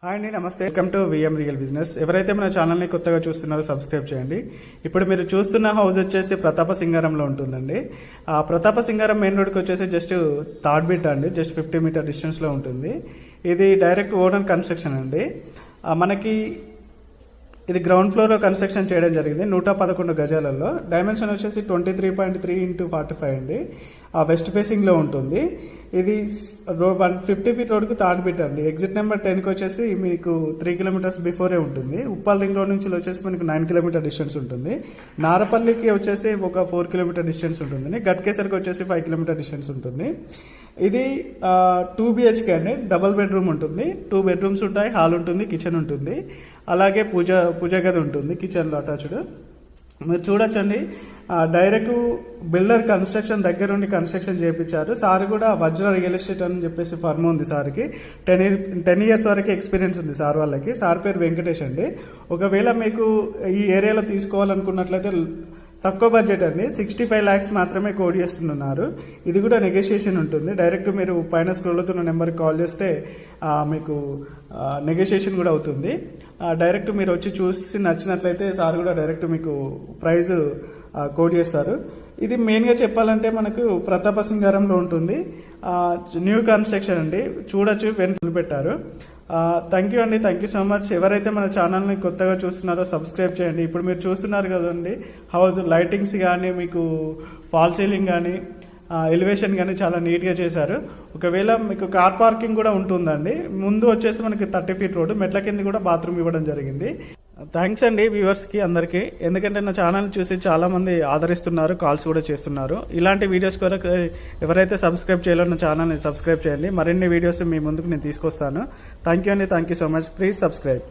Hi అండి, నమస్తే. Welcome to VM real business. ఎవరైతే మన ఛానల్ని కొత్తగా చూస్తున్నారో సబ్స్క్రైబ్ చేయండి. ఇప్పుడు మీరు చూస్తున్న హౌస్ వచ్చేసి ప్రతాప సింగారంలో ఉంటుందండి. ఆ ప్రతాప సింగారం మెయిన్ రోడ్కి వచ్చేసి జస్ట్ థర్డ్ బిట్ అండి, జస్ట్ 50 మీటర్ డిస్టెన్స్లో ఉంటుంది. ఇది డైరెక్ట్ ఓనర్ కన్స్ట్రక్షన్ అండి. మనకి ఇది గ్రౌండ్ ఫ్లోర్లో కన్స్ట్రక్షన్ చేయడం జరిగింది. 111 గజాలలో. డైమెన్షన్ వచ్చేసి 23.3 x 45 అండి. వెస్ట్ ఫేసింగ్లో ఉంటుంది. ఇది 150 ఫీట్ రోడ్కు థర్డ్ బిట్ అండి. ఎగ్జిట్ నెంబర్ 10కి వచ్చేసి మీకు 3 కిలోమీటర్స్ బిఫోరే ఉంటుంది. ఉప్పల్ రింగ్ రోడ్ నుంచి వచ్చేసి మనకు 9 కిలోమీటర్ డిస్టెన్స్ ఉంటుంది. నారపల్లికి వచ్చేసి ఒక 4 కిలోమీటర్ డిస్టెన్స్ ఉంటుంది. గట్కేసరికి వచ్చేసి 5 కిలోమీటర్ డిస్టెన్స్ ఉంటుంది. ఇది 2 BHK అండి. డబుల్ బెడ్రూమ్ ఉంటుంది. 2 బెడ్రూమ్స్ ఉంటాయి, హాల్ ఉంటుంది, కిచెన్ ఉంటుంది, అలాగే పూజ గది ఉంటుంది కిచెన్లో అటాచ్డ్. మీరు చూడొచ్చండి, డైరెక్ట్ బిల్డర్ కన్స్ట్రక్షన్ దగ్గరుండి కన్స్ట్రక్షన్ చేయించారు. సార్ కూడా వజ్ర రియల్ ఎస్టేట్ అని చెప్పేసి ఫర్మ్ ఉంది సార్కి. 10 ఇయర్స్ వరకు ఎక్స్పీరియన్స్ ఉంది సార్ వాళ్ళకి. సార్ పేరు వెంకటేష్ అండి. ఒకవేళ మీకు ఈ ఏరియాలో తీసుకోవాలనుకున్నట్లయితే తక్కువ బడ్జెట్ అండి, 65 lakhs మాత్రమే కోడ్ చేస్తున్నారు. ఇది కూడా నెగోషియేషన్ ఉంటుంది. డైరెక్ట్ మీరు పైన స్క్రోల్ అవుతున్న నెంబర్కి కాల్ చేస్తే మీకు నెగోషియేషన్ కూడా అవుతుంది. డైరెక్ట్ మీరు వచ్చి చూసి నచ్చినట్లయితే సార్ కూడా డైరెక్ట్ మీకు ప్రైస్ కోడ్ చేస్తారు. ఇది మెయిన్గా చెప్పాలంటే మనకు ప్రతాప సింగారంలో ఉంటుంది. న్యూ కన్స్ట్రక్షన్ అండి, చూడొచ్చు, వెనుకలు పెట్టారు. థ్యాంక్ యూ అండి, థ్యాంక్ యూ సో మచ్. ఎవరైతే మన ఛానల్ని కొత్తగా చూస్తున్నారో సబ్స్క్రైబ్ చేయండి. ఇప్పుడు మీరు చూస్తున్నారు కదండి, హౌస్ లైటింగ్స్ కానీ, మీకు ఫాల్ సీలింగ్ కానీ, ఎలివేషన్ కానీ చాలా నీట్గా చేశారు. ఒకవేళ మీకు కార్ పార్కింగ్ కూడా ఉంటుందండి. ముందు వచ్చేసి మనకి 30 ఫీట్ రోడ్డు, మెట్ల కింద కూడా బాత్రూమ్ ఇవ్వడం జరిగింది. థ్యాంక్స్ అండి వ్యూవర్స్కి అందరికీ, ఎందుకంటే నా ఛానల్ చూసి చాలామంది ఆదరిస్తున్నారు, కాల్స్ కూడా చేస్తున్నారు. ఇలాంటి వీడియోస్ కొరకు ఎవరైతే సబ్స్క్రైబ్ చేయాలో నా ఛానల్ని సబ్స్క్రైబ్ చేయండి. మరిన్ని వీడియోస్ మీ ముందుకు నేను తీసుకొస్తాను. థ్యాంక్ యూ అండి, thank you so much. Please subscribe.